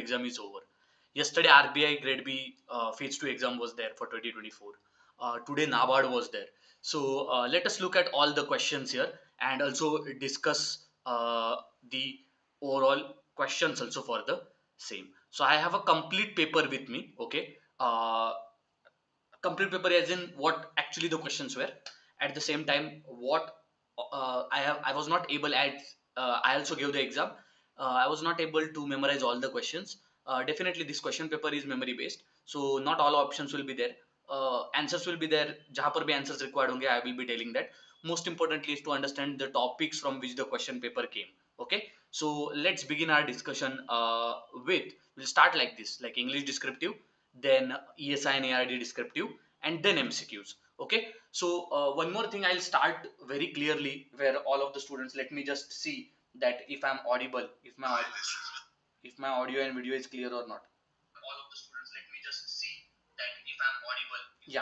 exam is over. Yesterday RBI Grade B Phase 2 exam was there for 2024. Today NABARD was there. So let us look at all the questions here and also discuss the overall questions also for the same. So I have a complete paper with me. Okay. Complete paper as in what actually the questions were. At the same time, what I was not able at I also gave the exam. I was not able to memorize all the questions. Definitely this question paper is memory based, so not all options will be there. Answers will be there. जहाँ पर भी answers required होंगे, I will be telling that. Most importantly is to understand the topics from which the question paper came. Okay, so let's begin our discussion we'll start like this, like English descriptive, then ESI and ARD descriptive, and then MCQs. Okay, so one more thing I'll start very clearly where all of the students, let me just see that if I'm audible, if my audio and video is clear or not. All of the students, let me just see that if I'm audible. Yeah.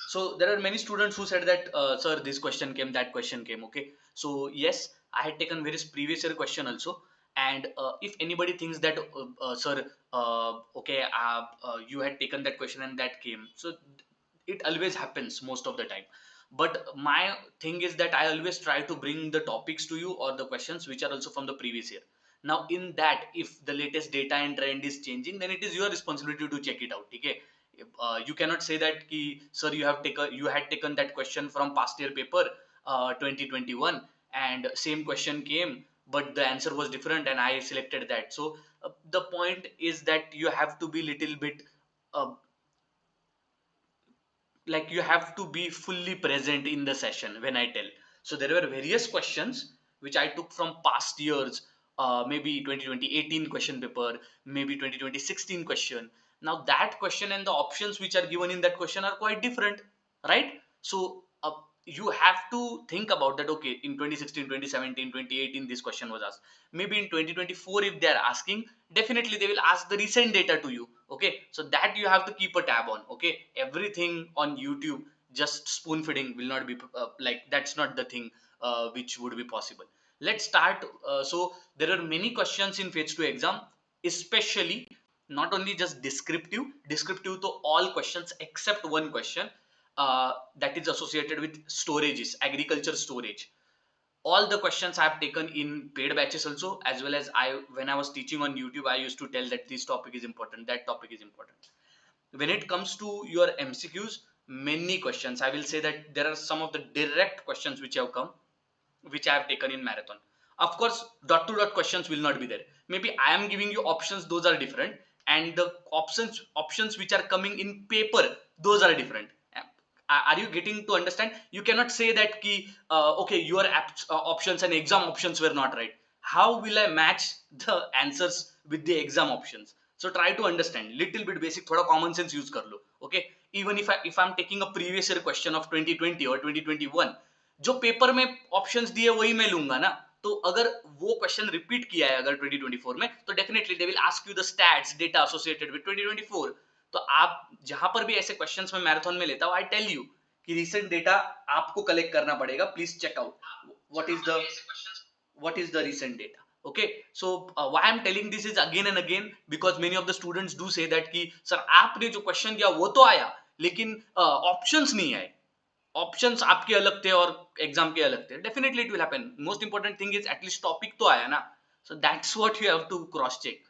So there are many students who said that, sir, this question came, that question came. Okay. So yes, I had taken various previous year question also. And if anybody thinks that, sir, okay, you had taken that question and that came. So it always happens most of the time. But my thing is that I always try to bring the topics to you or the questions which are also from the previous year. Now in that, if the latest data and trend is changing, then it is your responsibility to check it out. Okay, you cannot say that ki, sir, you had taken that question from past year paper 2021 and same question came but the answer was different and I selected that. So the point is that you have to be little bit uh, like you have to be fully present in the session when I tell. So there were various questions which I took from past years, maybe 2018 question paper, maybe 2016 question. Now that question and the options which are given in that question are quite different, right? So you have to think about that. Okay, in 2016, 2017, 2018 this question was asked. Maybe in 2024 if they are asking, definitely they will ask the recent data to you. Okay, so that you have to keep a tab on. Okay, everything on YouTube just spoon feeding will not be like, that's not the thing which would be possible. Let's start. So there are many questions in phase 2 exam, especially not only just descriptive to all questions except one question that is associated with storages, agriculture storage. All the questions I have taken in paid batches also, as well as when I was teaching on YouTube, I used to tell that this topic is important, that topic is important. When it comes to your MCQs, many questions, I will say that there are some of the direct questions which have come, which I have taken in marathon. Of course, dot to dot questions will not be there. Maybe I am giving you options, those are different, and the options which are coming in paper, those are different. Are you getting to understand? You cannot say that ki, okay, your options and exam options were not right. How will I match the answers with the exam options? So try to understand little bit basic, thoda common sense use kar lo. Okay, even if I'm taking a previous year question of 2020 or 2021, जो paper में options दिए वही मैं लूंगा ना. तो अगर वो क्वेश्चन रिपीट किया है अगर 2024 में, तो definitely they will ask you the stats data associated with 2024. तो आप जहां पर भी ऐसे क्वेश्चंस में मैराथन में लेता हूं, आई टेल यू कि रिसेंट डेटा आपको कलेक्ट करना पड़ेगा. Please check out what is the recent data. Okay, so why I'm telling this is again and again because many of the students do say that कि sir आपने जो question दिया वो तो आया लेकिन ऑप्शंस नहीं आए. ऑप्शंस आपके अलग थे और एग्जाम के अलग थे. Definitely it will happen. Most important thing is at least topic तो आया ना. So that's what you have to cross check.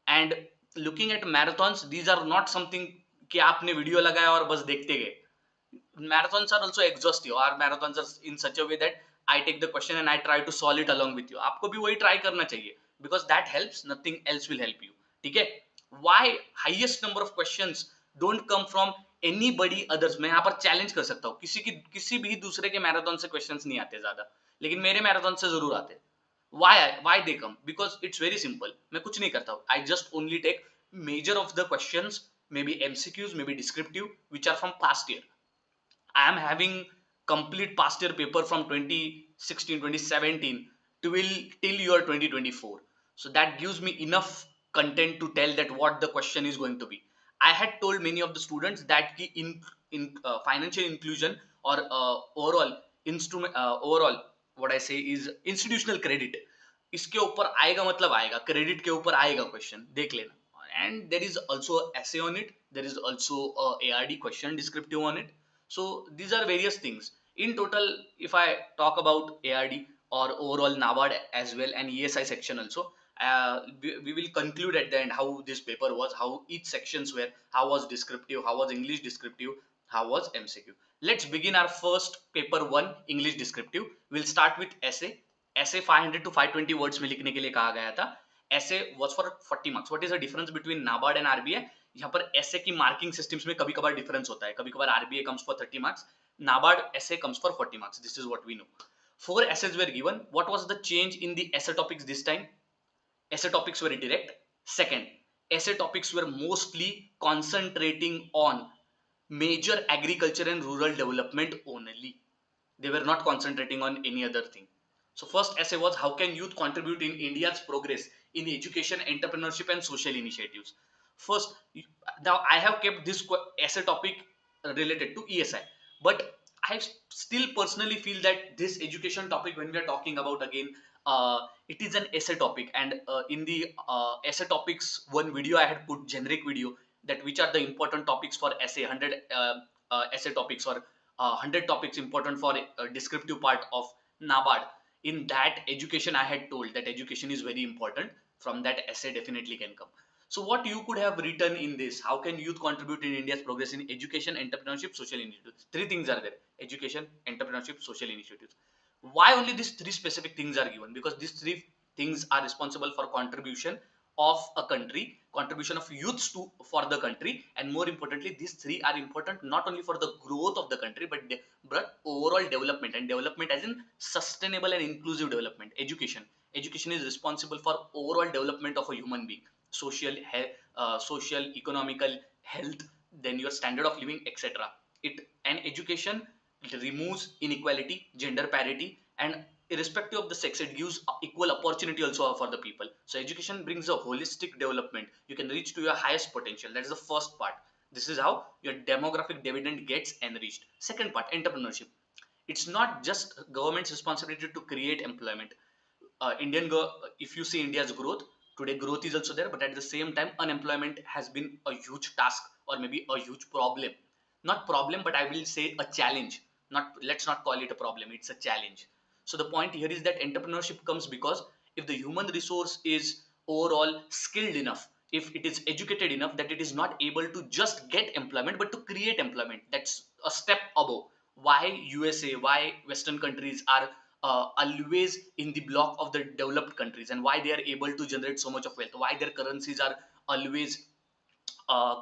And looking at marathons, these are not something कि आपने वीडियो लगाया और बस देखते गए. Marathons are also exhaustive. Our marathons are in such a way that I take the question and I try to solve it along with you. आपको भी वही try करना चाहिए because that helps. Nothing else will help you. ठीक है? Why highest number of questions don't come from anybody others? मैं यहाँ पर challenge कर सकता हूँ. किसी भी दूसरे के marathon से questions नहीं आते ज़्यादा, लेकिन मेरे marathon से जरूर आते. Why they come? Because it's very simple. मैं कुछ नहीं करता हूँ. I just only take major of the questions, maybe MCQs, maybe descriptive, which are from past year. I am having complete past year paper from 2016, 2017 till year 2024. So that gives me enough content to tell that what the question is going to be. I had told many of the students that in financial inclusion or overall what I say is institutional credit, इसके ऊपर आएगा मतलब आएगा, credit के ऊपर आएगा question, देख लेना. and there is also essay on it. There is also a ARD question descriptive on it. So these are various things. In total, if I talk about ARD or overall NABARD as well and ESI section also, we will conclude at the end how this paper was, how each sections were, how was descriptive, how was English descriptive, how was MCQ. Let's begin our first paper one, English descriptive. We'll start with essay. Essay 500 to 520 words में लिखने के लिए कहा गया था. Essay was for 40 marks. What is the difference between NABARD and RBI? यहाँ पर essay की marking systems में कभी कभार difference होता है. कभी कभार RBI comes for 30 marks, NABARD essay comes for 40 marks. This is what we know. 4 essays were given. What was the change in the essay topics this time? Essay topics were direct. Second, essay topics were mostly concentrating on major agriculture and rural development only. They were not concentrating on any other thing. So first essay was, how can youth contribute in India's progress in education, entrepreneurship and social initiatives? First, now I have kept this essay topic related to ESI, but I still personally feel that this education topic, when we are talking about again, it is an essay topic, and in the essay topics one video I had put generic video, that which are the important topics for essay, 100 essay topics or 100 topics important for descriptive part of NABARD. In that education I had told that education is very important. From that essay definitely can come. So what you could have written in this, how can youth contribute in India's progress in education, entrepreneurship, social initiatives? Three things are there: education, entrepreneurship, social initiatives. Why only these three specific things are given? Because these three things are responsible for contribution of a country, contribution of youths to for the country, and more importantly these three are important not only for the growth of the country, but overall development, and development as in sustainable and inclusive development. Education is responsible for overall development of a human being, social social, economical, health, then your standard of living, etc. It and education, it removes inequality, gender parity, and irrespective of the sex, it gives equal opportunity also for the people. So education brings a holistic development. You can reach to your highest potential. That is the first part. This is how your demographic dividend gets enriched. Second part, entrepreneurship. It's not just government's responsibility to create employment. If you see India's growth today, growth is also there, but at the same time unemployment has been a huge task, or maybe a huge problem. Not problem, but I will say a challenge. Not, let's not call it a problem, it's a challenge. So the point here is that entrepreneurship comes because if the human resource is overall skilled enough, if it is educated enough, that it is not able to just get employment but to create employment, that's a step above. Why USA, why Western countries are always in the block of the developed countries, and why they are able to generate so much of wealth, why their currencies are always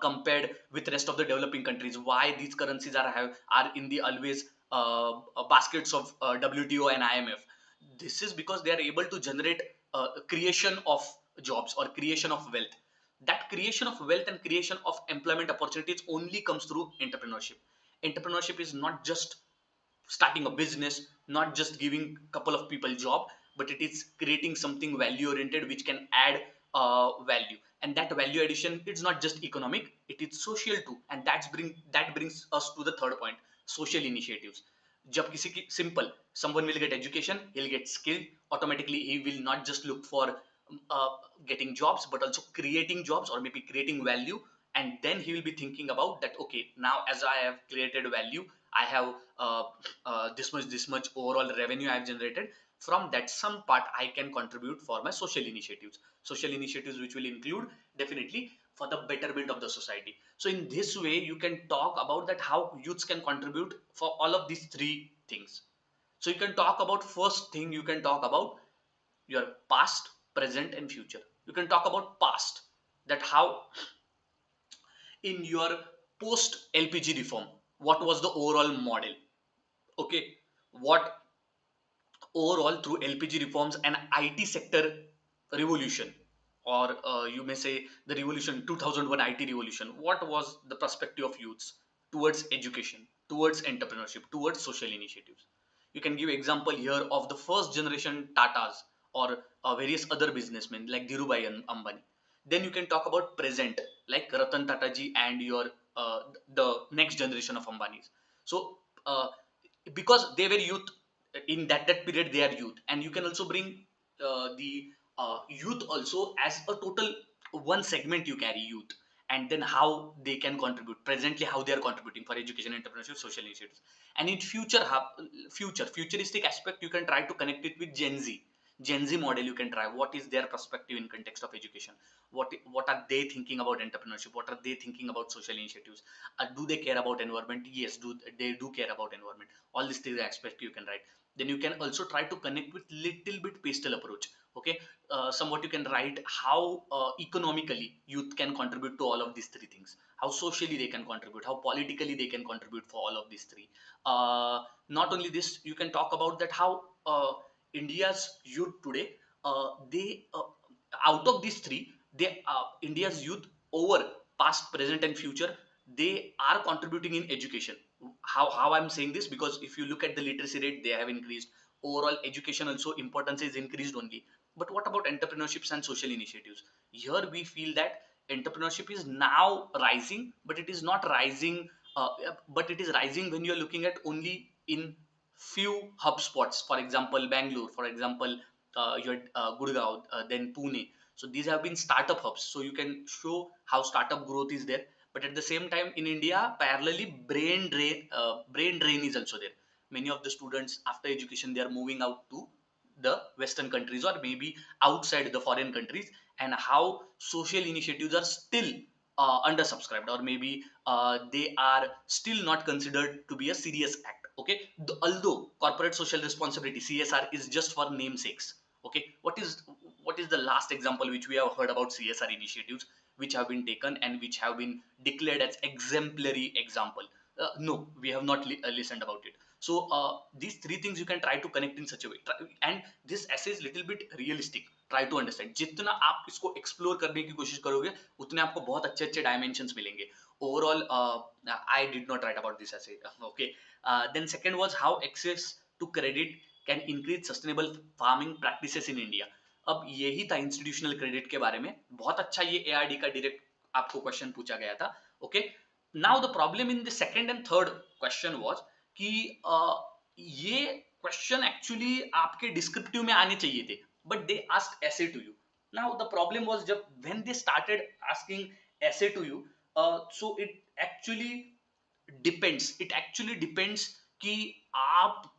compared with rest of the developing countries, why these currencies are in the always baskets of WTO and IMF. This is because they are able to generate creation of jobs or creation of wealth. That creation of wealth and creation of employment opportunities only comes through entrepreneurship. Entrepreneurship is not just starting a business, not just giving couple of people job, but it is creating something value oriented which can add value. And that value addition, it's not just economic, it is social too. And that brings us to the third point, social initiatives. जब किसी की simple, someone will get education, he'll get skilled, automatically he will not just look for uh, getting jobs, but also creating jobs or maybe creating value. And then he will be thinking about that, okay, now as I have created value, I have this much overall revenue I have generated. From that, some part I can contribute for my social initiatives. Social initiatives which will include definitely for the betterment of the society. So in this way, you can talk about that how youths can contribute for all of these three things. So you can talk about, first thing you can talk about your past, present and future. You can talk about past, that how in your post LPG reform, what was the overall model? Okay, what overall through LPG reforms and IT sector revolution, or you may say the revolution 2001 IT revolution, what was the perspective of youths towards education, towards entrepreneurship, towards social initiatives? You can give example here of the first generation Tatas, or various other businessmen like Dhirubhai Ambani. Then you can talk about present, like Ratan Tata ji and your the next generation of Ambanis. So because they were youth in that period, they are youth. And you can also bring the youth also as a total one segment you carry, youth, and then how they can contribute presently, how they are contributing for education, entrepreneurship, social initiatives. And in futuristic aspect, you can try to connect it with Gen Z model. You can try what is their perspective in context of education, what are they thinking about entrepreneurship, what are they thinking about social initiatives, do they care about environment? Yes, they do care about environment. All these three aspects you can write. Then you can also try to connect with little bit pastel approach. Okay, somewhat you can write how economically youth can contribute to all of these three things, how socially they can contribute, how politically they can contribute for all of these three. Not only this, you can talk about that how India's youth today, they out of these three, they India's youth over past, present and future, they are contributing in education. How I'm saying this, because if you look at the literacy rate, they have increased. Overall education also importance is increased only. But what about entrepreneurships and social initiatives? Here we feel that entrepreneurship is now rising, but it is not rising. But it is rising when you are looking at only in few hub spots. For example, Bangalore. For example, your Gurgaon, then Pune. So these have been startup hubs. So you can show how startup growth is there. But at the same time, in India, parallelly, brain drain is also there. Many of the students after education, they are moving out to the Western countries or maybe outside the foreign countries, and how social initiatives are still undersubscribed, or maybe they are still not considered to be a serious act. Okay, although corporate social responsibility CSR is just for namesakes. Okay, what is the last example which we have heard about CSR initiatives which have been taken and which have been declared as exemplary example? No, we have not listened about it. So these three things you can try to connect in such a way. And this essay is little bit realistic. Try to understand. जितना आप इसको explore करने की कोशिश करोगे, उतने आपको बहुत अच्छे अच्छे dimensions मिलेंगे. Overall, I did not write about this essay. Okay. Then second was how access to credit can increase sustainable farming practices in India. अब यही था institutional credit के बारे में. बहुत अच्छा ये ARD का direct आपको क्वेश्चन पूछा गया था. Okay, now the problem in the second and third question was कि ये क्वेश्चन एक्चुअली आपके डिस्क्रिप्टिव में आने चाहिए थे, बट दे आस्क्ड ऐसे to you. Now the problem was जब व्हेन दे स्टार्टेड आस्किंग ऐसे to you, so it actually depends कि आप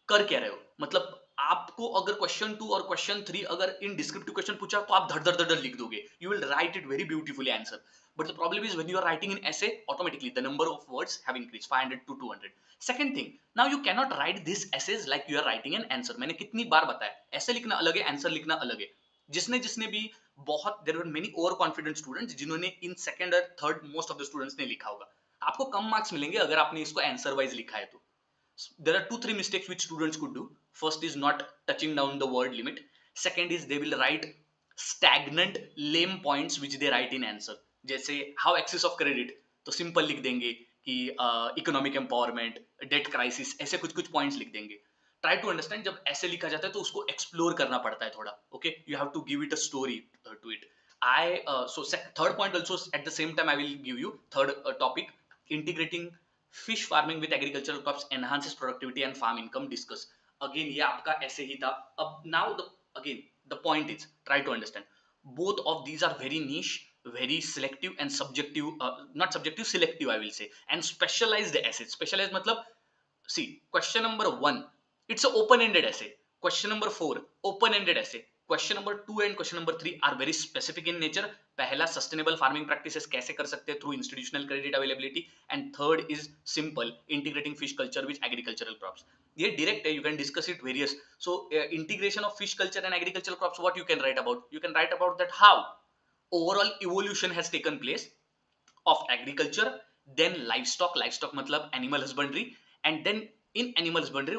कर क्या रहे हो. मतलब आपको अगर क्वेश्चन 2 और क्वेश्चन 3 अगर इन डिस्क्रिप्टिव क्वेश्चन पूछा तो आप धड़ धड़ धड़ लिख दोगे, you will write it very beautifully answer. But the problem is when you are writing in essay, automatically the number of words have increased 500 to 200. Second thing, now you cannot write this essays like you are writing an answer. मैंने कितनी बार बताया, ऐसे लिखना अलग है, answer लिखना अलग है. जिसने जिसने भी बहुत, there were many over confident students जिन्होंने इन सेकंड और third most of the students ने लिखा होगा. आपको कम मार्क्स मिलेंगे अगर आपने इसको आंसर वाइज लिखा है तो. There are 2 3 mistakes which students could do. First is not touching down the word limit. Second is they will write stagnant lame points which they write in answer. जैसे how access of credit, तो simple लिख देंगे कि economic empowerment, date crisis, ऐसे कुछ कुछ points लिख देंगे. ट्राई टू अंडरस्टैंड, जब ऐसे लिखा जाता है तो उसको एक्सप्लोर करना पड़ता है थोड़ा. Okay, you have to give it a story to it. I so third point also at the same time I will give you third topic, integrating fish farming with agricultural crops enhances productivity and farm income, discuss. Again ये आपका ऐसे ही था. अब now the point is try to understand both of these are very niche, very selective and subjective, not subjective, selective I will say, and specialized essays. Specialized matlab, see, question number 1, it's an open-ended essay. Question number 4, open-ended essay. Question number 2 and question number 3 are very specific in nature. पहला sustainable farming practices कैसे कर सकते हैं through institutional credit availability, and third is simple, integrating fish culture with agricultural crops. ये direct है, you can discuss it various. So integration of fish culture and agricultural crops, what you can write about? You can write about that how overall evolution has taken place of agriculture, then livestock matlab animal husbandry, and then in animal husbandry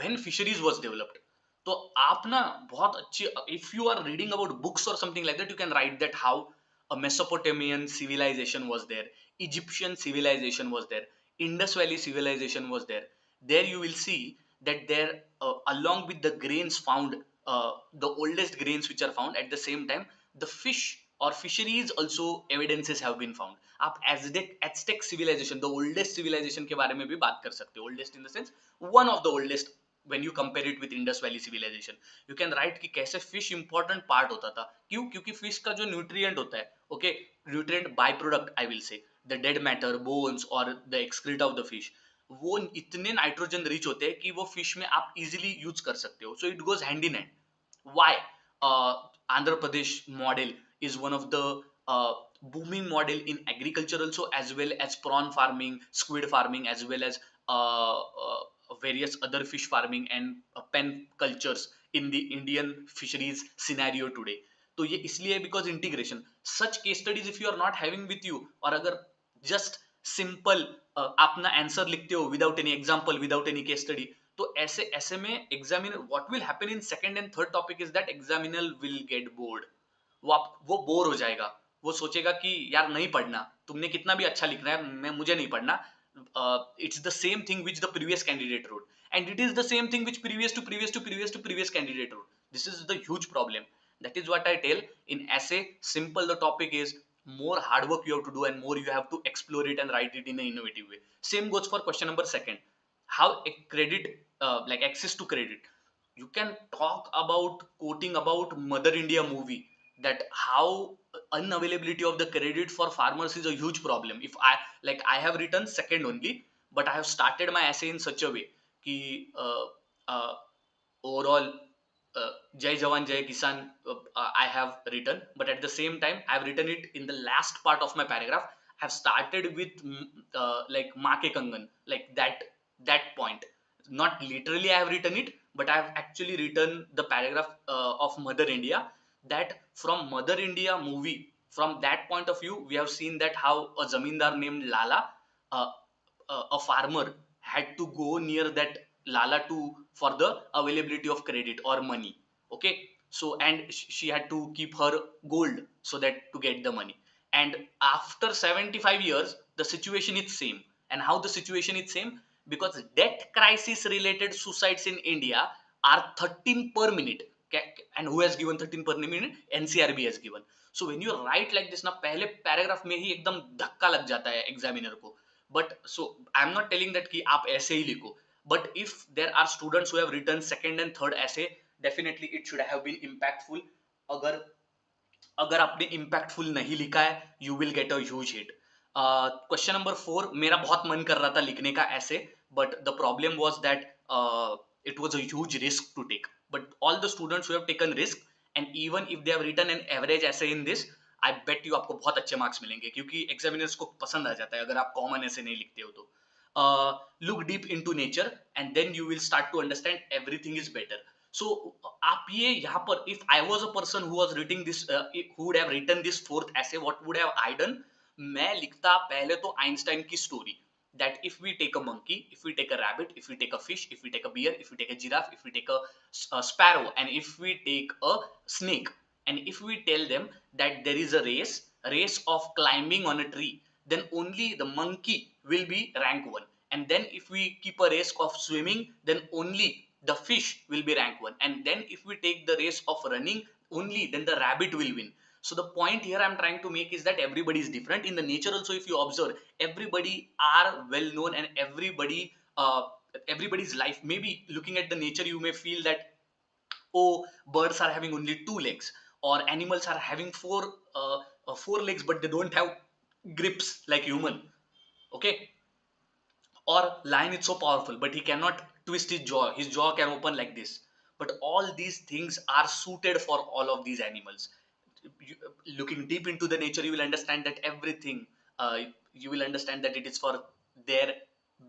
when fisheries was developed. तो आप ना बहुत अच्छी, if you are reading about books or something like that, you can write that how a Mesopotamian civilization was there, Egyptian civilization was there, Indus Valley civilization was there. There you will see that there along with the grains found, the oldest grains which are found, at the same time the fish or fisheries also evidences have been found. आप Aztec civilization, the oldest civilization के बारे में भी बात कर सकते हो. Oldest in the sense one of the oldest when you compare it with Indus Valley civilization. You can write कि कैसे fish important part होता था, क्यों? क्योंकि fish का जो nutrient होता है, okay, nutrient byproduct I will say, the dead matter, bones or the excreta of the fish, वो इतने नाइट्रोजन रिच होते हैं कि वो फिश में आप इजीली यूज कर सकते हो. So it goes hand in hand. Why? Andhra Pradesh model is one of the booming model in agriculture also, as well as prawn farming, squid farming, as well as various other fish farming and pen cultures in the Indian fisheries scenario today. तो ये इसलिए because integration, such case studies if you are not having with you, और अगर just simple अपना answer लिखते हो without any example, without any case study, तो ऐसे ऐसे में examiner, what will happen in second and third topic is that examiner will get bored. वो बोर हो जाएगा. वो सोचेगा कि यार नहीं पढ़ना, तुमने कितना भी अच्छा लिखना है, मैं मुझे नहीं पढ़ना. It's the same thing which the previous candidate wrote, and it is the same thing which previous candidate wrote. This is the huge problem. That is what I tell in essay. Simple the topic is, more hard work you have to do and more you have to explore it and write it in an innovative way. Same goes for question number second. How a credit, like access to credit. You can talk about quoting about Mother India movie, that how unavailability of the credit for farmers is a huge problem. If I, like, I have written second only, but I have started my essay in such a way कि uh, overall, Jai Jawan Jai Kisan, I have written, but at the same time I have written it in the last part of my paragraph. I have started with like maa ke kangan, like that point. Not literally I have written it, but I have actually written the paragraph of Mother India, that from Mother India movie, from that point of view we have seen that how a zamindar named Lala, uh, a farmer, had to go near that Lala to, for the availability of credit or money. Okay, so and she had to keep her gold so that to get the money. And after 75 years the situation is same. And how the situation is same? Because debt crisis related suicides in India are 13 per minute. And who has given 13 per minute? NCRB has given. So when you write like this ना, पहले paragraph में ही एकदम धक्का लग जाता है examiner को. But so I'm not telling that कि आप ऐसे ही लिखो, but if there are students who have written second and third essay, definitely it should have been impactful. अगर अगर आपने impactful नहीं लिखा है, you will get a huge hit. Question number 4, मेरा बहुत मन कर रहा था लिखने का essay, but the problem was that it was a huge risk to take. But all the students who have taken risk, and even if they have written an average essay in this, I bet you आपको बहुत अच्छे marks मिलेंगे, क्योंकि examiners को पसंद आ जाता है अगर आप कॉमन ऐसे नहीं लिखते हो तो. Look deep into nature and then you will start to understand everything is better. So आप ये यहाँ पर, if I was a person who was reading this, who would have written this fourth essay, what would have I done? मैं लिखता पहले तो Einstein की story, that if we take a monkey, if we take a rabbit, if we take a fish, if we take a bear, if we take a giraffe, if we take a sparrow, and if we take a snake, and if we tell them that there is a race of climbing on a tree, then only the monkey will be rank 1. And then if we keep a race of swimming, then only the fish will be rank 1. And then if we take the race of running, only then the rabbit will win. So the point here I'm trying to make is that everybody is different. In the nature also, if you observe, everybody are well known, and everybody's life, maybe looking at the nature you may feel that, oh, birds are having only 2 legs, or animals are having four legs but they don't have grips like human. Okay, or lion is so powerful but he cannot twist his jaw can open like this. But all these things are suited for all of these animals. you, Looking deep into the nature, you will understand that everything, you will understand that it is for their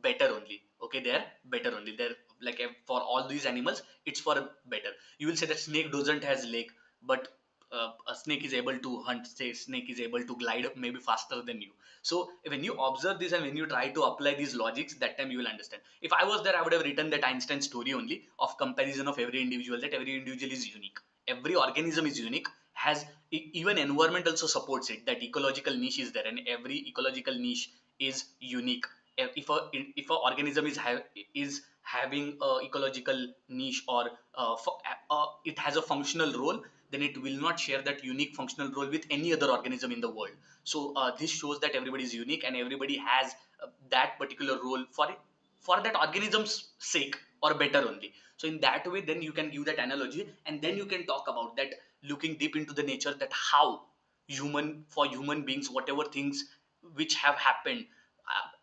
better only. Okay, they're better only, they're like, for all these animals it's for better. You will say that snake doesn't has leg, but a snake is able to hunt, say snake is able to glide maybe faster than you. So when you observe this and when you try to apply these logics, that time you will understand. If I was there, I would have written that Einstein story only, of comparison of every individual, that every individual is unique, every organism is unique, has even environment also supports it, that ecological niche is there and every ecological niche is unique. If a organism is having a ecological niche, or it has a functional role, then it will not share that unique functional role with any other organism in the world. So this shows that everybody is unique and everybody has that particular role for that organism's sake or better only. So in that way, then you can give that analogy, and then you can talk about that, looking deep into the nature, that how human beings, whatever things which have happened,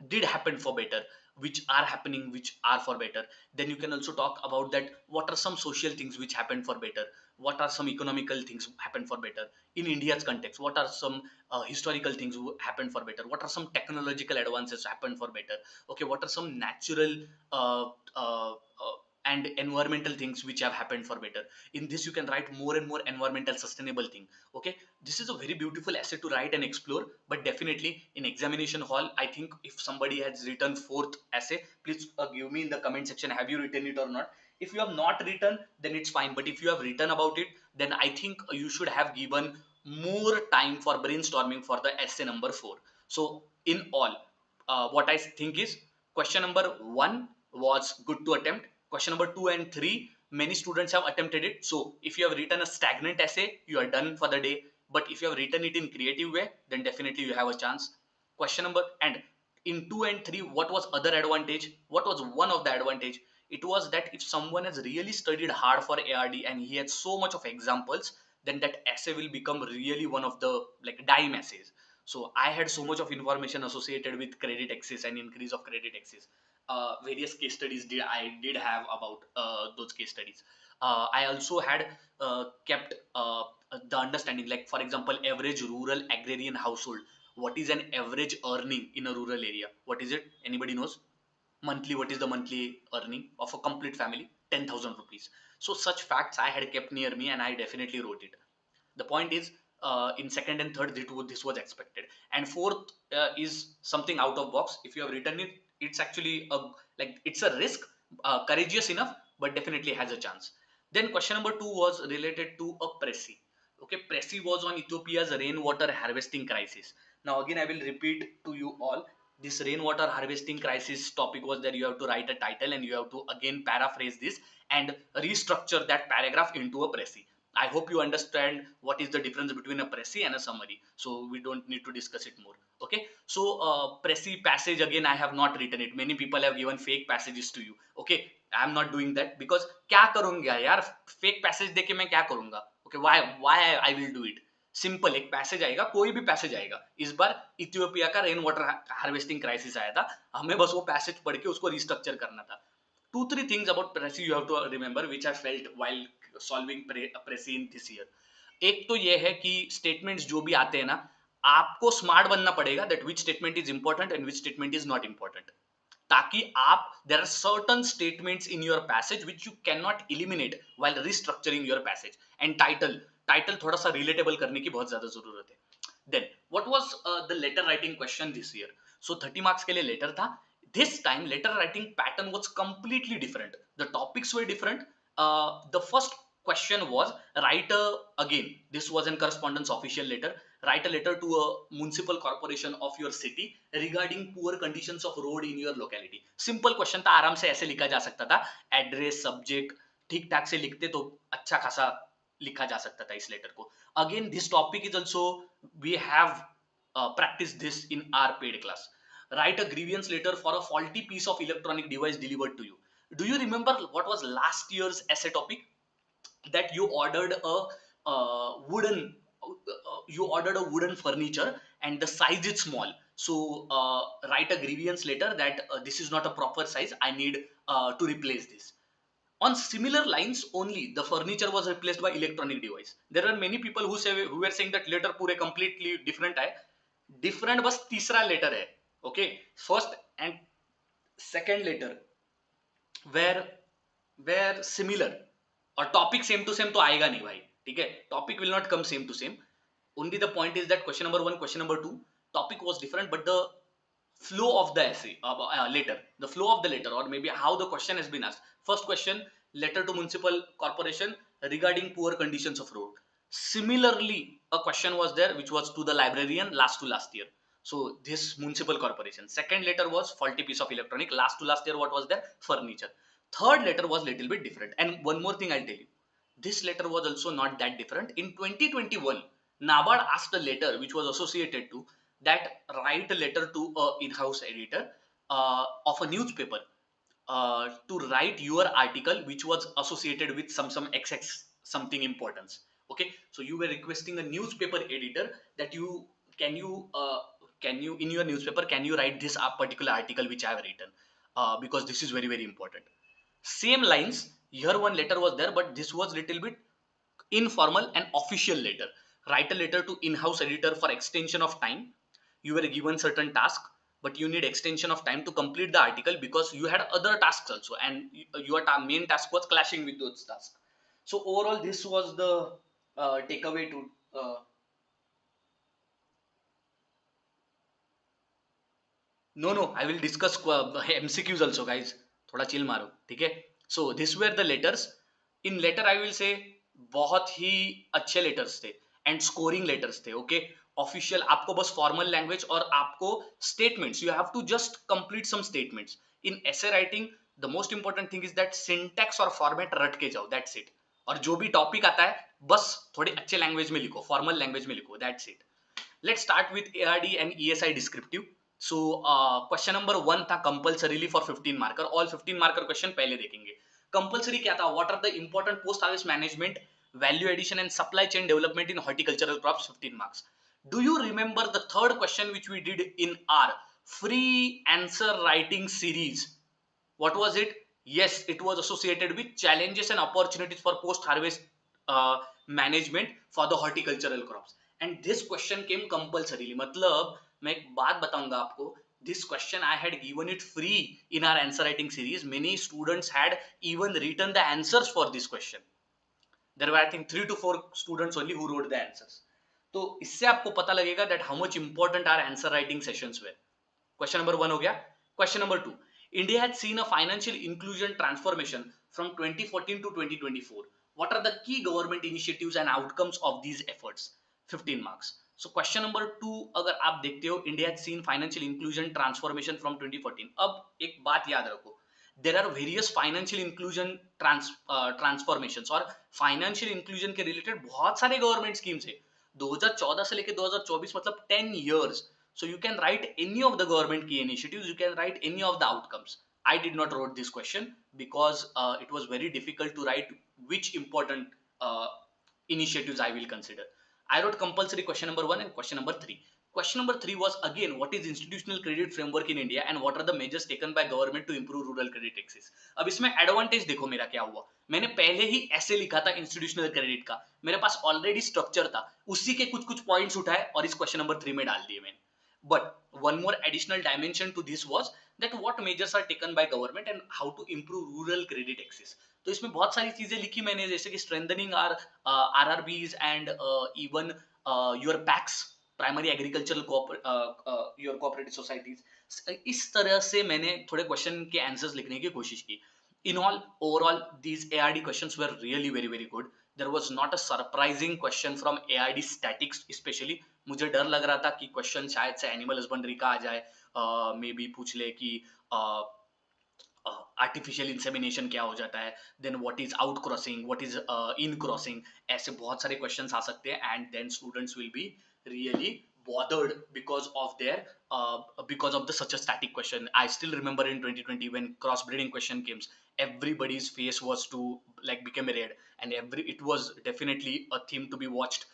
did happen for better, which are happening, which are for better. Then you can also talk about that, what are some social things which happened for better, what are some economical things happen for better in India's context, what are some historical things happen for better, what are some technological advances happen for better, okay, what are some natural uh, uh, uh, and environmental things which have happened for better. In this you can write more and more environmental sustainable thing. Okay, this is a very beautiful essay to write and explore, but definitely in examination hall, I think if somebody has written fourth essay, please give me in the comment section, have you written it or not. If you have not written, then it's fine, but if you have written about it, then I think you should have given more time for brainstorming for the essay number 4. So in all, what I think is, question number 1 was good to attempt. Question number 2 and 3, many students have attempted it. So if you have written a stagnant essay, you are done for the day. But if you have written it in creative way, then definitely you have a chance. Question number, and in 2 and 3, what was other advantage? What was one of the advantage? It was that if someone has really studied hard for ARD and he had so much of examples, then that essay will become really one of the like dime essays. So I had so much of information associated with credit access and increase of credit access. Various case studies I did have about those case studies. I also had kept the understanding, like for example, average rural agrarian household. What is an average earning in a rural area? What is it? Anybody knows? Monthly, what is the monthly earning of a complete family? 10,000 rupees. So such facts I had kept near me and I definitely wrote it. The point is, in second and third, this was expected, and fourth is something out of box. If you have written it, it's actually a, like it's a risk, courageous enough, but definitely has a chance. Then question number 2 was related to a presi. Okay, presi was on Ethiopia's rainwater harvesting crisis. Now again I will repeat to you all, this rainwater harvesting crisis topic was that you have to write a title and you have to again paraphrase this and restructure that paragraph into a presi. I hope you understand what is the difference between a presi and a summary. So we don't need to discuss it more. Okay. So presi passage, again I have not written it. Many people have given fake passages to you. Okay. I am not doing that because क्या करूँगा यार, fake passage देके मैं क्या करूँगा? Okay. Why I will do it? Simple एक passage आएगा, कोई भी पैसेज आएगा. इस बार इथियोपिया का रेन वाटर हार्वेस्टिंग क्राइसिस आया था, हमें बस वो पैसेज पढ़ के उसको रिस्ट्रक्चर करना था. 2-3 things about Prezi you have to remember which I felt while solving Prezi in this year. एक तो ये है कि statements जो भी आते हैं ना, आपको smart बनना पड़ेगा that which statement is important and which statement is not important. ताकि आप, there are certain statements in your passage which you cannot eliminate while restructuring your passage. And title थोड़ा सा relatable करने की बहुत ज्यादा जरूरत है. Then what was the letter writing question this year? So 30 marks के लिए letter था. This time letter writing pattern was completely different. The topics were different. The first question was write a, again this was in correspondence official letter, write a letter to a municipal corporation of your city regarding poor conditions of road in your locality. Simple question था, आराम से ऐसे लिखा जा सकता था, address subject ठीक ठाक से लिखते तो अच्छा खासा लिखा जा सकता था इस लेटर को. Again this topic is also, we have practiced this in our paid class. Write a grievance letter for a faulty piece of electronic device delivered to you. Do you remember what was last year's essay topic? That you ordered a wooden furniture and the size is small. So write a grievance letter that this is not a proper size, I need to replace this. On similar lines only, the furniture was replaced by electronic device. There are many people who were saying that letter पूरे completely different है. Different बस तीसरा letter है. Okay, first and second letter were similar, और topic same to same तो आएगा नहीं भाई. ठीक है, topic will not come same to same. Only the point is that question number 1, question number 2, topic was different, but the flow of the essay, letter, the flow of the letter, or maybe how the question has been asked. First question, letter to municipal corporation regarding poor conditions of road. Similarly, a question was there which was to the librarian last to last year. So this municipal corporation. Second letter was faulty piece of electronic. Last to last year, what was there? Furniture. Third letter was little bit different. And one more thing I'll tell you. This letter was also not that different. In 2021, NABARD asked a letter which was associated to that, write a letter to a in-house editor of a newspaper to write your article which was associated with some xx something importance. Okay, so you were requesting a newspaper editor that can you uh, can you in your newspaper can you write this particular article which I have written, because this is very important. Same lines here, one letter was there, but this was little bit informal and official letter. Write a letter to in-house editor for extension of time. You were given certain task, but you need extension of time to complete the article because you had other tasks also, and your main task was clashing with those tasks. So overall this was the takeaway to no, I will discuss MCQs also, guys. थोड़ा chill मारो, ठीक है? So this were the letters. In letter I will say बहुत ही अच्छे letters थे and scoring letters थे. Okay, official आपको बस formal language और आपको statements. You have to just complete some statements. In essay writing, the most important thing is that syntax और format रट के जाओ. That's it. और जो भी topic आता है बस थोड़े अच्छे language में लिखो, formal language में लिखो. That's it. Let's start with ARD and ESI descriptive. So question number 1 था compulsorily for 15 marker. All 15 marker question पहले देखेंगे. Compulsory क्या था? What are the important post harvest management, value addition and supply chain development in horticultural crops? 15 marks. Do you remember the third question which we did in our free answer writing series? What was it? Yes, it was associated with challenges and opportunities for post harvest management for the horticultural crops. And this question came compulsorily. मतलब मैं एक बात बताऊंगा आपको. This question I had given it free in our answer writing series. Many students had even written the answers for this question. There were I think 3 to 4 students only who wrote the answers. तो इससे आपको पता लगेगा that how much important our answer writing sessions were. Question number 1 हो गया. Question number 2. India had seen a financial inclusion transformation from 2014 to 2024. What are the key government initiatives and outcomes of these efforts? 15 marks. So question number 2 अगर आप देखते हो, India had seen financial inclusion transformation from 2014. अब एक बात याद रखो, there are various financial inclusion transformations और financial inclusion के related बहुत सारे government schemes है. 2014 से लेके 2024 मतलब 10 years. So you can write any of the government key initiatives, you can write any of the outcomes. I did not wrote this question because it was very difficult to write which important initiatives I will consider. I wrote compulsory question number 1 and question number 3. Question number 3 was again, what is institutional credit framework in India and what are the measures taken by government to improve rural credit access? अब इसमें advantage देखो मेरा क्या हुआ. मैंने पहले ही ऐसे लिखा था institutional credit का, मेरे पास already structure था, उसी के कुछ कुछ points उठाए और इस question number 3 में डाल दिए मैंने. But one more additional dimension to this was that what measures are taken by government and how to improve rural credit access. तो इसमें बहुत सारी चीजें लिखी मैंने, जैसे कि strengthening our RRBs and even your PACs, primary agricultural your cooperative societies. इस तरह से मैंने थोड़े क्वेश्चन के आंसर्स लिखने की कोशिश की. In all overall these ARD questions were really very good. There was not a surprising question from ARD statics specially. मुझे डर लग रहा था कि क्वेश्चन शायद से एनिमल हस्बेंड्री का आ जाए, मे बी पूछ ले कि आर्टिफिशियल इंसेमिनेशन क्या हो जाता है, then what is out crossing, what is in crossing, ऐसे बहुत सारे क्वेश्चंस आ सकते हैं. And then students will be really bothered because of the such a static question. I still remember in 2020 when crossbreeding question came, everybody's face was to like became red, and it was definitely a theme to be watched.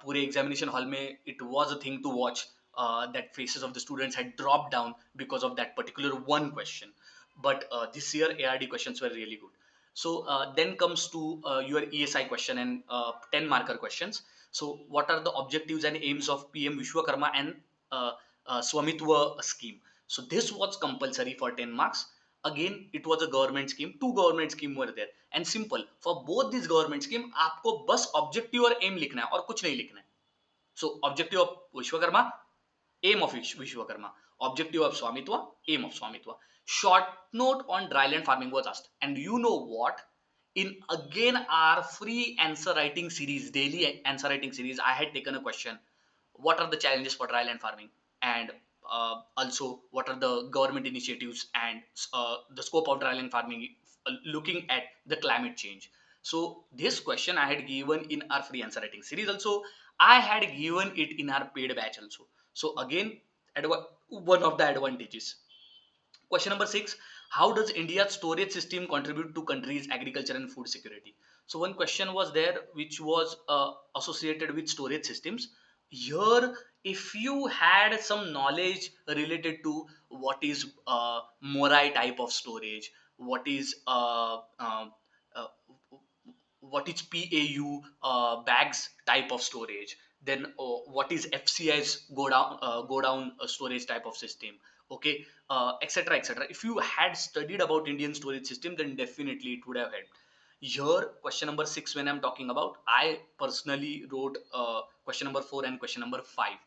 पूरे examination hall में it was a thing to watch, that faces of the students had dropped down because of that particular one question. But this year ARD questions were really good. So then comes to your ESI question and 10 marker questions. So what are the objectives and aims of PM Vishwakarma and Swamitwa scheme? So this was compulsory for 10 marks. Again it was a government scheme, two government scheme were there, and simple for both these government scheme आपको बस objective और aim लिखना है और कुछ नहीं लिखना है. So objective of Vishwakarma, aim of Vishwakarma, objective of Swamitwa, aim of Swamitwa. Short note on dryland farming was asked, and you know what? In again our free answer writing series, daily answer writing series, I had taken a question: what are the challenges for dryland farming, and also what are the government initiatives and the scope of dryland farming looking at the climate change. So this question I had given in our free answer writing series also. I had given it in our paid batch also. So again, one of the advantages. Question number 6, how does India's storage system contribute to country's agriculture and food security? So one question was there which was associated with storage systems. Here, if you had some knowledge related to what is Morai type of storage, what is uh, what is PAU bags type of storage, then what is FCI's go down storage type of system, okay, etc etc. If you had studied about Indian storage system, then definitely it would have helped. Here, question number 6 when I'm talking about, I personally wrote question number 4 and question number 5,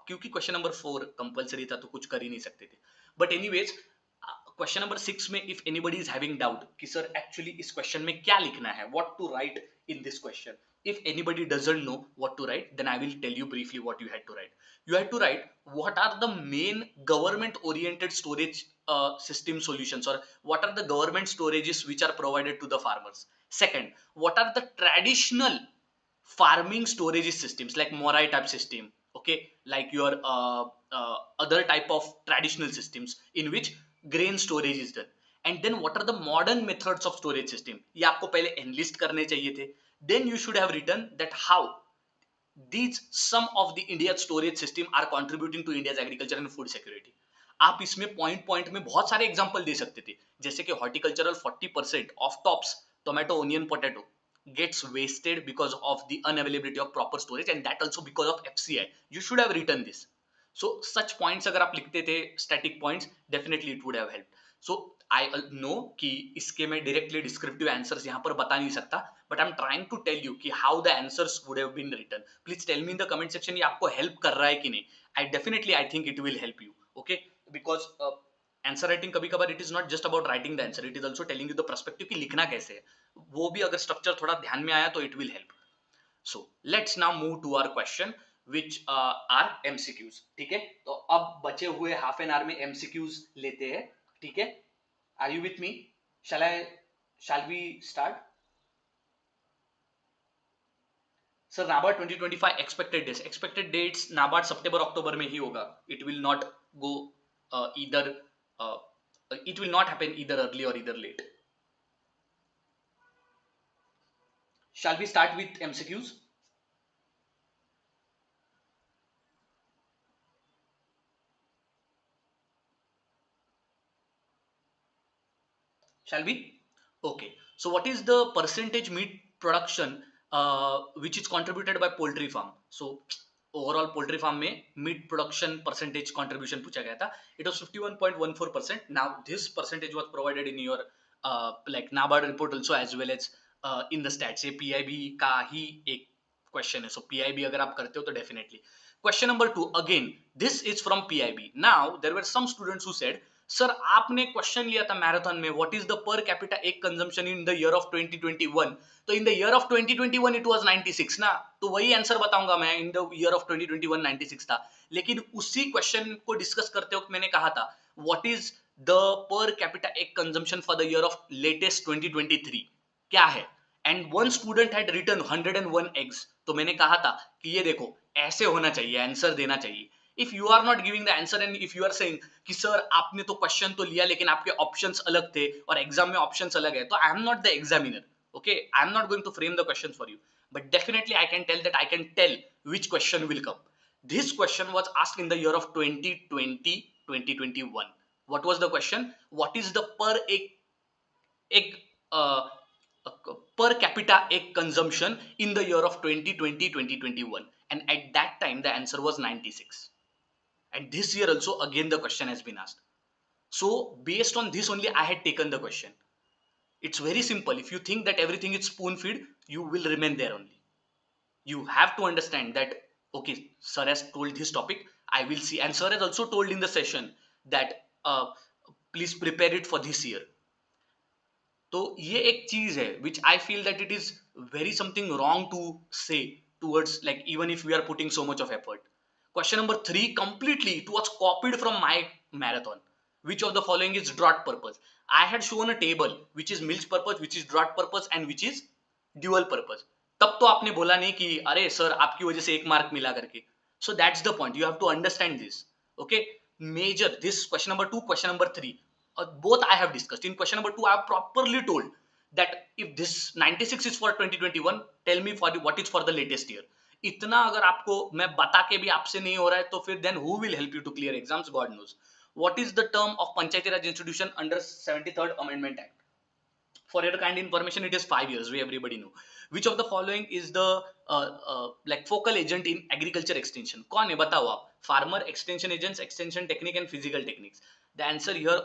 क्योंकि question number 4 compulsory था तो कुछ कर ही नहीं सकते थे. But anyways, question number 6 में if anybody is having doubt कि सर एक्चुअली इस क्वेश्चन में क्या लिखना है, what to write in this question, if anybody doesn't know what to write, then I will tell you briefly what you had to write. You had to write what are the main government oriented storage system solutions, or what are the government storages which are provided to the farmers. Second, what are the traditional farming storage systems like Morai type system, okay, like your other type of traditional systems in which grain storage is done. And then what are the modern methods of storage system, ये आपको पहले enlist करने चाहिए थे. Then you should have written that how these some of the India's storage system are contributing to India's agriculture and food security. आप इसमें point point में बहुत सारे एग्जांपल दे सकते थे, जैसे कि horticultural 40% of tops tomato onion potato gets wasted because of the unavailability of proper storage, and that also because of FCI. You should have written this. So such points अगर आप लिखते थे static points, definitely it would have helped. So I know कि इसके मैं directly descriptive answers यहाँ पर बता नहीं सकता, but I'm trying to tell you कि how the answers would have been written. Please tell me in the comment section ये आपको help कर रहा है कि नहीं. I think it will help you, okay? Because answer writing कभी कभार it is not just about writing the answer, it is also telling you the perspective कि लिखना कैसे है, वो भी अगर स्ट्रक्चर थोड़ा ध्यान में आया तो it will help. So let's now move to our question which are MCQs. ठीक है, तो अब बचे हुए हाफ एन आवर में एमसीक्यूज लेते हैं. ठीक है, are you with me? Shall we start? Sir NABARD 2025 expected dates NABARD सितंबर अक्टूबर में ही होगा. It will not go either it will not happen either early or either late. Shall we start with MCQs? Shall we? Okay, so what is the percentage meat production which is contributed by poultry farm? So overall poultry farm में meat production percentage contribution पूछा गया था. It was 51.14%. Now this percentage was provided in your like NABARD report also as well as in the stats. ये PIB का ही एक question है, सो PIB अगर आप करते हो तो definitely. Question number 2, again this is from PIB. Now there were some students who said sir आपने क्वेश्चन लिया था मैराथन में, what is the per capita egg consumption in the year of 2021. तो in the year of 2021 it was 96 ना, तो वही answer बताऊंगा मैं. इन द ईयर ऑफ 2021 96 था, लेकिन उसी क्वेश्चन को डिस्कस करते वक्त मैंने कहा था what is the per capita egg consumption for the year of latest 2023 क्या है. And one student had written 101 eggs. तो मैंने कहा था कि ये देखो ऐसे होना चाहिए, आंसर देना चाहिए. If you are not giving the answer and if you are saying कि सर आपने तो क्वेश्चन तो लिया लेकिन आपके ऑप्शंस अलग थे और एग्जाम में ऑप्शंस अलग है, तो I am not the examiner. Okay, I am not going to frame the questions for you, but definitely I can tell that I can tell which question will come. This question was asked in the year of 2020 2021. What was the question? What is the egg per capita egg consumption in the year of 2020 2021? And at that time the answer was 96. And this year also again the question has been asked. So based on this only I had taken the question. It's very simple. If you think that everything is spoon feed, you will remain there only. You have to understand that, okay, sir has told this topic, I will see. And sir has also told in the session that please prepare it for this year. तो ये एक चीज है which I feel that it is very something wrong to say towards, like, even if we are putting so much of effort. Question number 3, completely it was copied from my marathon. Which of the following is drought purpose? I had shown a table which is milch purpose, which is drought purpose and which is dual purpose. तब तो आपने बोला नहीं कि अरे sir आपकी वजह से 1 मार्क मिला करके. So that's the point. You have to understand this. Okay. major, this question number 2, question number 3, both I have discussed. In question number 2 I have properly told that if this 96 is for 2021, tell me for what is for the latest year. इतना अगर आपको मैं बता के भी आपसे नहीं हो रहा है तो फिर then who will help you to clear exams? God knows. What is the term of Panchayati Raj institution under 73rd Amendment Act? For your kind information, it is 5 years. We everybody know. Which of the following is the like focal agent in agriculture extension? कौन है बताओ आप? Farmer, extension agents, extension technique and physical techniques. The answer here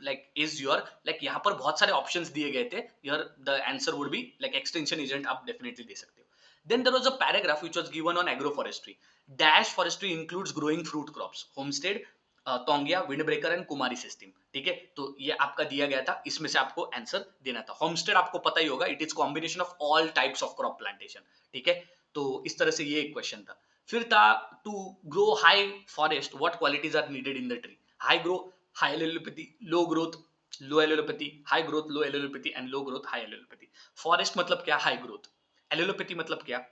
like is your like यहाँ पर बहुत सारे options दिए गए थे. Here the answer would be like extension agent. आप definitely दे सकते हो. Then there was a paragraph which was given on agroforestry. Dash forestry includes growing fruit crops, homestead, taungya, wind breaker and Kumari system. ठीक है, तो ये आपका दिया गया था, इसमें से आपको आंसर देना था. होमस्टेड आपको पता ही होगा, it is combination of all types of crop plantation. ठीक है, तो इस तरह से ये एक क्वेश्चन था. फिर था to grow high forest what qualities are needed in the tree? High grow, high allelopathy, low growth, low allelopathy, high growth, low allelopathy and low growth, high allelopathy. Forest मतलब क्या? High growth. एलोपैथी मतलब क्या?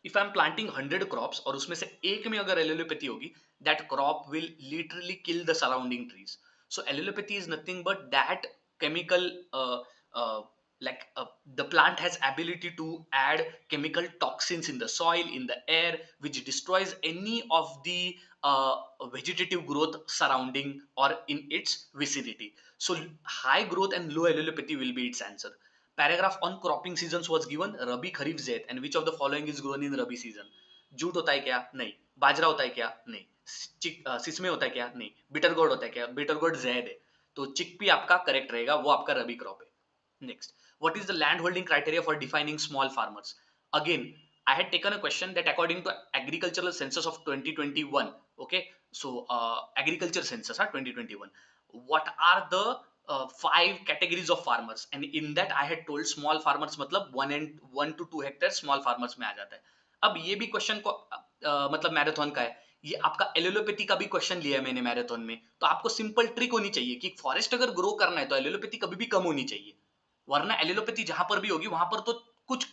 If I am planting 100 crops और उसमें से एक में अगर एलोपैथी होगी, that crop will literally kill the surrounding trees. So allelopathy is nothing but that chemical like the plant has ability to add chemical toxins in the soil, in the air, which destroys any of the vegetative growth surrounding or in its vicinity. So high growth and low allelopathy will be its answer. Paragraph on cropping seasons was given, Rabi, Kharif, Zaid, and which of the following is grown in Rabi season? Jute होता है क्या? नहीं. बाजरा होता है क्या? नहीं. सिसमे होता है क्या? नहीं. बिटर गोड होता है क्या? बिटर गोड जैद है. तो चिकपी आपका करेक्ट रहेगा, वो आपका रबी क्रॉप है. Next, what is the land holding criteria for defining small farmers? Again I had taken a question that according to agricultural census of 2021, okay, so agriculture census 2021, what are the 5 categories of farmers, and in that I had told small farmers मतलब 1 to 2 hectares small farmers में आ जाता है. अब ये भी question को मतलब marathon का है, ये आपका एलोपैथी का भी क्वेश्चन लिया है मैंने मैराथन में. तो आपको सिंपल ट्रिक होनी चाहिए कि फॉरेस्ट अगर ग्रो करना है तो एलोपैथी कभी भी कम होनी चाहिए, वरना एलोपैथी जहां पर भी होगी वहां पर तो कुछ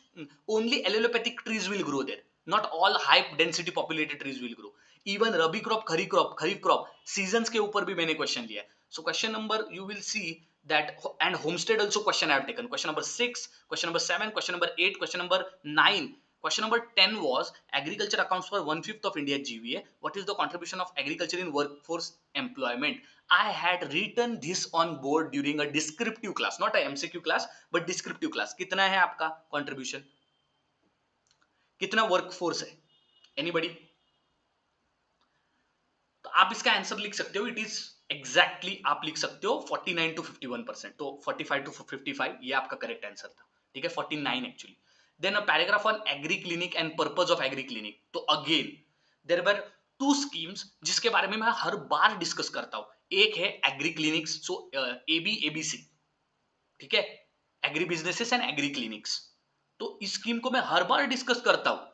only allopathic trees will grow there, not all high density populated trees will grow. Even rabi crop, kharif crop seasons के ऊपर भी मैंने क्वेश्चन लिया है. So question number you will see that and homestead also question I have taken, question number 6, question number 7, question number 8, question number 9. Question number 10 was agriculture accounts for 1/5 of India's GVA. What is the contribution of agriculture in workforce employment? I had written this on board during a descriptive class, not a MCQ class, but descriptive class. कितना है आपका contribution? कितना workforce है? Anybody? तो आप इसका answer लिख सकते हो, इट इज एग्जैक्टली आप लिख सकते हो 49 to 51%. तो 45 to 55 ये आपका करेक्ट आंसर था. ठीक है, 49 actually. Then a paragraph on agri clinic and purpose of agri clinic. तो अगेन देयर वर 2 स्कीम्स जिसके बारे में मैं हर बार डिस्कस करता हूं. एक है agri clinics, so AB ABC. ठीक है, agri businesses and agri clinics. तो इस स्कीम को मैं हर बार डिस्कस करता हूं.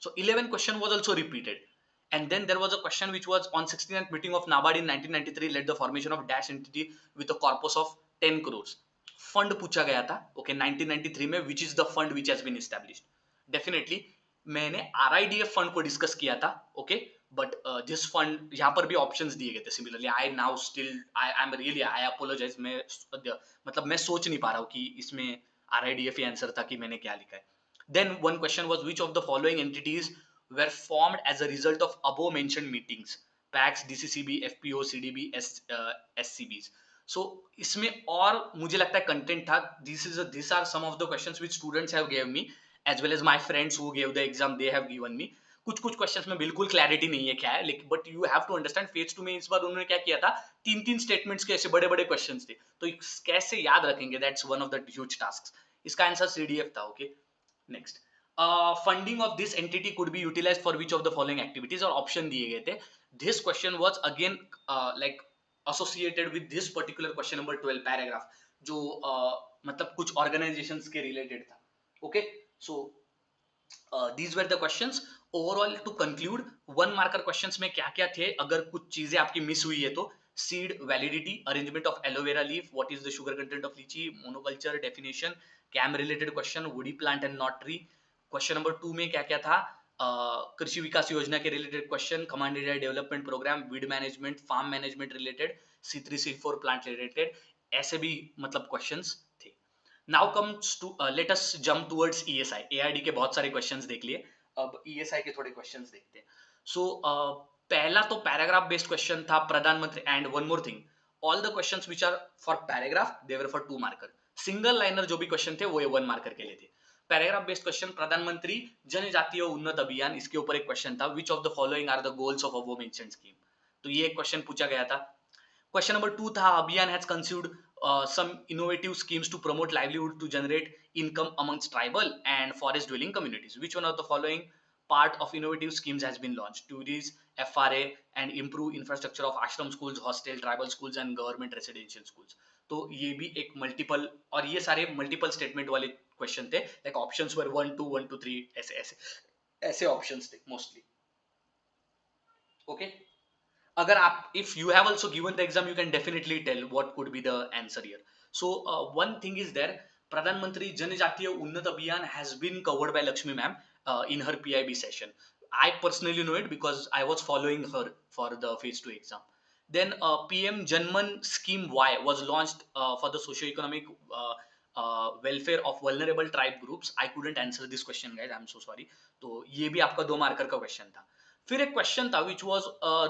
सो 11 question was also repeated. And then there was a question which was on 69th meeting of NABARD in 1993 led the formation of dash entity with a corpus of 10 crores. Fund पूछा गया था, okay, 1993 में, which is the fund which has been established. Definitely मैंने RIDF fund को discuss किया था, okay, but this fund यहाँ पर भी options दिए गए थे. Similarly, I now still I'm really I apologize. मैं मतलब मैं सोच नहीं पा रहा हूँ कि इसमें RIDF ही आंसर था कि मैंने क्या लिखा है. Then one question was which of the following entities were formed as a result of above mentioned meetings? PACS, DCCB, FPO, CDB, SCBs. So इसमें और मुझे लगता है कंटेंट था. These are some of the questions which students have gave me as well as my friends who gave the exam, they have given me. कुछ questions में बिल्कुल clarity नहीं है क्या है, लेकिन but you have to understand phase 2 में इस बार उन्होंने क्या किया था, 3 स्टेटमेंट्स के ऐसे बड़े बड़े क्वेश्चंस थे, तो कैसे याद रखेंगे, that's one of the huge task. इसका आंसर CDF था. Okay, next, funding of this entity could be utilized for which of the following activities, और ऑप्शन दिए गए थे. This question was again like associated with this particular question number 12 paragraph, जो मतलब कुछ organizations के related था. Okay, so these were the questions. Overall to conclude, 1 marker questions में क्या क्या थे, अगर कुछ चीजें आपकी मिस हुई है तो seed validity, arrangement of aloe vera leaf, what is the sugar content of lychee, monoculture definition, cam related question, woody plant and not tree. क्वेश्चन नंबर 2 में क्या क्या था, कृषि विकास योजना के related question, command area development program, weed management, farm management related, C3 C4 plant related, ऐसे भी मतलब questions थे. Now comes to let us jump towards ESI. ARD के बहुत सारे क्वेश्चंस देख लिए, अब ESI के थोड़े क्वेश्चंस देखते हैं. सो पहला तो पैराग्राफ बेस्ड क्वेश्चन था प्रधानमंत्री, and one more thing, all the questions which are for paragraph they were for 2 marker. Single liner जो भी क्वेश्चन थे वो 1 मार्कर के लिए थे. पैराग्राफ बेस्ड क्वेश्चन, प्रधानमंत्री जनजातीय उन्नत अभियान, इसके ऊपर एक क्वेश्चन था, which of the following are the goals of above mentioned scheme. तो ये एक क्वेश्चन पूछा गया था. क्वेश्चन नंबर 2 था, अभियान has conceived some innovative schemes to promote livelihood to generate income amongst tribal and forest dwelling communities. Which one of the following part of innovative schemes has been launched to reduce FRA and improve infrastructure of ashram schools, hostel, tribal schools and government residential schools. तो ये भी एक multiple, और ये सारे multiple statement वाले question थे, like options वर 1 2 1 2 3, ऐसे ऐसे ऐसे ऑप्शंस थे मोस्टली. ओके, अगर आप, if you have also given the exam, you can definitely tell what could be the answer here. So one thing is there, pradhan mantri janjatiya unnat abhiyan has been covered by Lakshmi ma'am in her PIB session. I personally know it because I was following her for the phase 2 exam. Then PM Janman scheme Y was launched for the socio-economic welfare of vulnerable tribe groups. I couldn't answer this question guys, I'm so sorry. तो ये भी आपका 2 marker का question था. फिर एक question था which was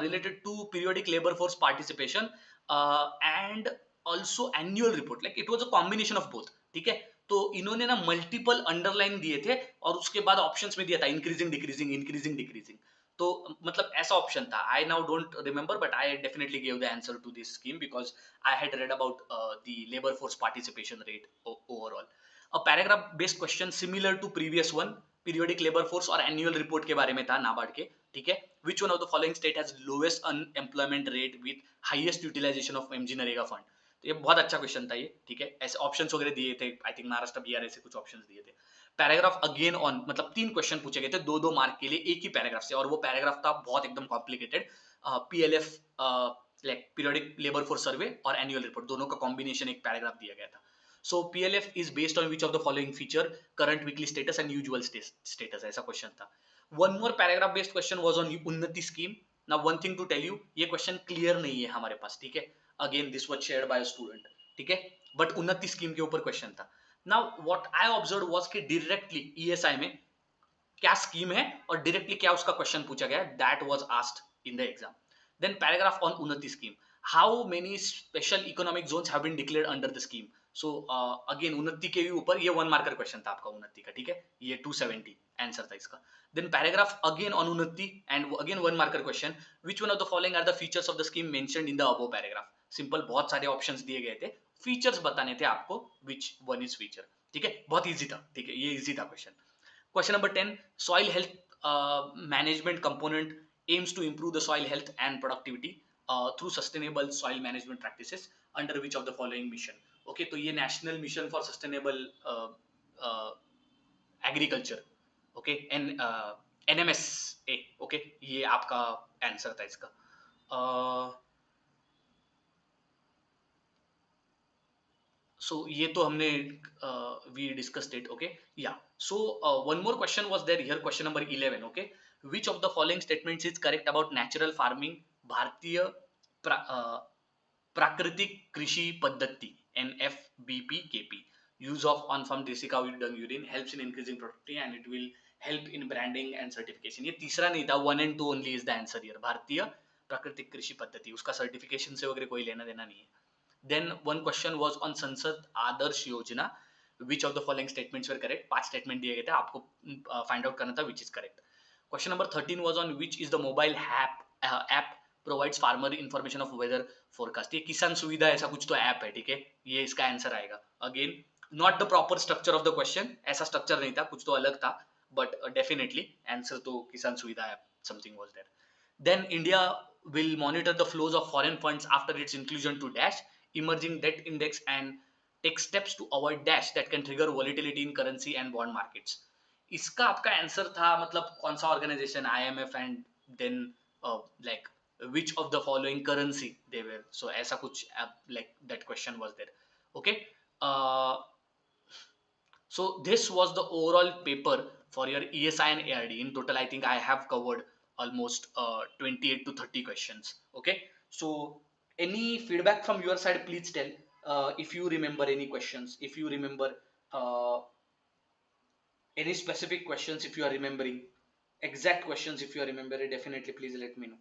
related to periodic labour force participation and also annual report, like it was a combination of both. ठीक है, तो इन्होंने ना मल्टीपल अंडरलाइन दिए थे और उसके बाद ऑप्शंस में दिया था इंक्रीजिंग डिक्रीजिंग इंक्रीजिंग डिक्रीजिंग. तो मतलब ऐसा ऑप्शन था. I now don't remember but I definitely give the answer to this scheme because I had read about the labour force participation rate overall. A paragraph based question similar to previous one, periodic labour force और annual report के बारे में था NABARD के. ठीक है, which one of the following state has lowest unemployment rate with highest utilization of MG NREGA fund. तो ये बहुत अच्छा क्वेश्चन था ये. ठीक है, ऐसे ऑप्शंस वगैरह दिए थे, आई थिंक महाराष्ट्र बिहार ऐसे कुछ ऑप्शंस दिए थे. पैराग्राफ अगेन ऑन, मतलब 3 क्वेश्चन पूछे गए थे 2 2 मार्क के लिए एक ही पैराग्राफ से, और वो पैराग्राफ था बहुत एकदम complicated. PLF like periodic labour force survey और एनुअल रिपोर्ट दोनों का कॉम्बिनेशन एक पैराग्राफ दिया गया था. सो PLF is based on which of the following feature, current weekly status and usual status, ऐसा क्वेश्चन था. One more paragraph based question was on उन्नति scheme. Now one thing to tell you, ये question clear नहीं है हमारे पास. ठीक है, again this was shared by a student. ठीक है, but उन्नति scheme के ऊपर question था. Now what I observed was कि directly ESI में क्या स्कीम है और डायरेक्टली क्या उसका क्वेश्चन पूछा गया, that was asked in the exam. Then paragraph on Unnati scheme, how many special economic zones have been declared under the scheme. So again Unnati के भी ऊपर ये 1 मार्कर क्वेश्चन था आपका उन्नति का. ठीक है, ये 270 आंसर था इसका. Then paragraph again on Unnati and again 1 marker question, which one of the following are the features of the scheme mentioned in the above paragraph. Simple, बहुत सारे ऑप्शंस दिए गए थे, फीचर्स बताने थे आपको, विच वन इज फीचर. ठीक है, बहुत इजी था. ठीक है, ये इजी था question. Question number 10, soil health management component aims to improve the soil health and productivity through sustainable soil management practices under which of the following mission. Okay, तो ये national mission for sustainable uh, agriculture. Okay, NMSA. Okay, ये आपका answer था इसका. So ये तो हमने we discussed it. Okay, yeah. So one more question was there here, question number 11. Okay, which of the following statements is correct about natural farming, भारतीय प्राकृतिक कृषि पद्धति, NFBPKP, use of on-farm देसी cow dung urine helps in increasing productivity and it will help in branding and certification. ये तीसरा नहीं था, 1 and 2 only is the answer here. भारतीय प्राकृतिक कृषि पद्धति, उसका सर्टिफिकेशन से वगैरह कोई लेना देना नहीं है. Then one question was on Sansad Adarsh Yojana. Which of the following statements were correct? 5 statement दिए गए थे, आपको find out करना था which is correct. Question number 13 was on which is the mobile app provides farmer information of weather forecast. ये किसान सुविधा ऐसा कुछ तो ऐप है. ठीक है, ये इसका आंसर आएगा. Again not the proper structure of the question, ऐसा स्ट्रक्चर नहीं था, कुछ तो अलग था, but definitely answer तो किसान सुविधा app something was there. Then India will monitor the flows of foreign funds after its inclusion to dash emerging debt index and take steps to avoid dash that can trigger volatility in currency and bond markets. इसका आपका answer था, मतलब कौन सा organization, IMF and then like which of the following currency they were. So ऐसा कुछ like that question was there. Okay, so this was the overall paper for your ESI and ARD. In total, I think I have covered almost 28 to 30 questions. Okay, so any feedback from your side, please tell. If you remember any questions, if you remember uh, any specific questions, if you are remembering exact questions, if you are remembering, definitely please let me know.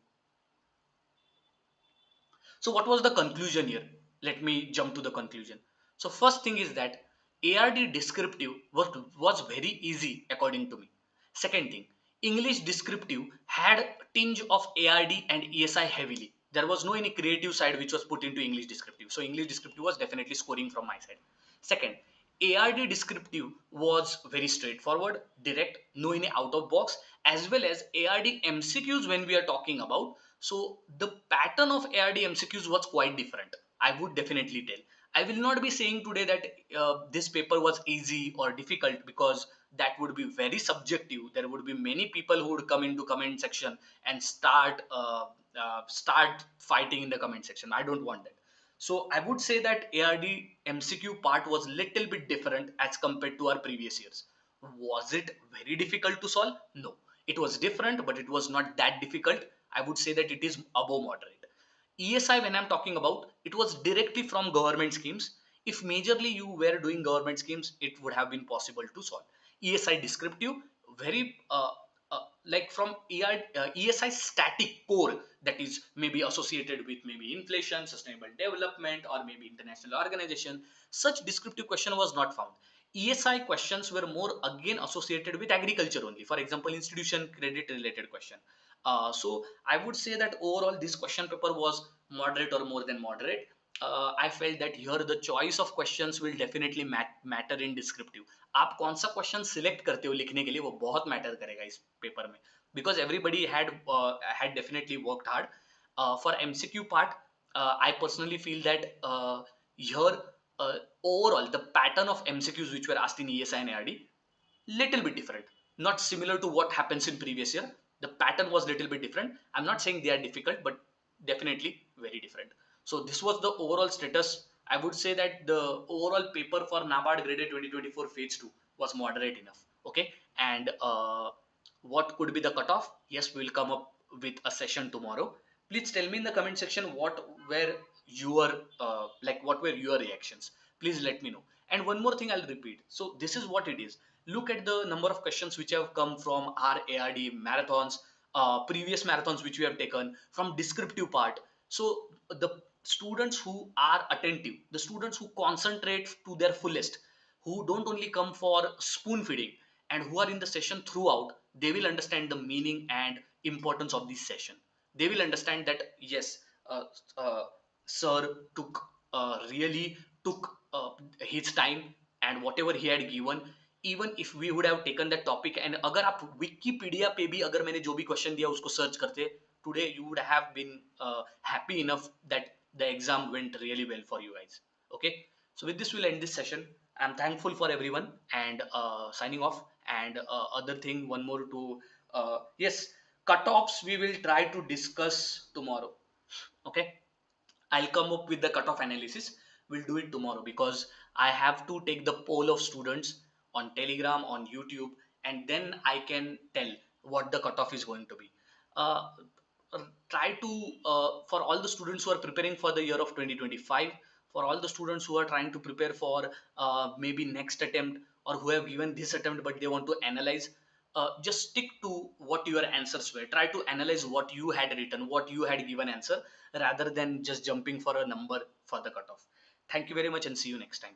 So what was the conclusion here? Let me jump to the conclusion. So first thing is that ARD descriptive was very easy according to me. Second thing, English descriptive had tinge of ARD and ESI heavily. There was no any creative side which was put into English descriptive. So English descriptive was definitely scoring from my side. Second, ARD descriptive was very straightforward, direct, no any out of box, as well as ARD MCQs when we are talking about. So the pattern of ARD MCQs was quite different. I would definitely tell. I will not be saying today that this paper was easy or difficult, because that would be very subjective. There would be many people who would come into comment section and start fighting in the comment section. I don't want that. So I would say that ARD MCQ part was little bit different as compared to our previous years. Was it very difficult to solve? No. It was different, but it was not that difficult. I would say that it is above moderate. ESI, when I'm talking about, it was directly from government schemes. If majorly you were doing government schemes, it would have been possible to solve. ESI descriptive, very like from ESI static core, that is maybe associated with maybe inflation, sustainable development, or maybe international organization. Such descriptive question was not found. ESI questions were more again associated with agriculture only. For example, institution credit related question. So I would say that overall this question paper was moderate or more than moderate. I felt that here the choice of questions will definitely matter in descriptive. आप कौन सा question select करते हो लिखने के लिए, वो बहुत मैटर करेगा इस पेपर में, because everybody had definitely worked hard. For MCQ part, I personally feel that here overall the pattern of MCQs which were asked in ESI and ARD little bit different, not similar to what happens in previous year. The pattern was little bit different. I'm not saying they are difficult, but definitely very different. So this was the overall status. I would say that the overall paper for NABARD graded 2024 phase 2 was moderate enough. Okay, and what could be the cutoff? Yes, we will come up with a session tomorrow. Please tell me in the comment section what were your what were your reactions. Please let me know. And one more thing I'll repeat. So this is what it is. Look at the number of questions which have come from our ARD marathons, previous marathons which we have taken, from descriptive part. So the students who are attentive, the students who concentrate to their fullest, who don't only come for spoon feeding, and who are in the session throughout, they will understand the meaning and importance of this session. They will understand that yes, uh, uh, sir took really took his time, and whatever he had given, even if we would have taken that topic, and अगर आप Wikipedia पे भी अगर मैंने जो भी question दिया उसको सर्च करते, today you would have been happy enough that the exam went really well for you guys. Okay, so with this we'll end this session. I'm thankful for everyone, and signing off. And other thing, one more to yes, cutoffs we will try to discuss tomorrow. Okay, I'll come up with the cutoff analysis. We'll do it tomorrow, because I have to take the poll of students on Telegram, on YouTube, and then I can tell what the cutoff is going to be. Uh, Try to, for all the students who are preparing for the year of 2025, for all the students who are trying to prepare for maybe next attempt, or who have given this attempt but they want to analyze, just stick to what your answers were. Try to analyze what you had written, what you had given answer, rather than just jumping for a number for the cutoff. Thank you very much, and see you next time.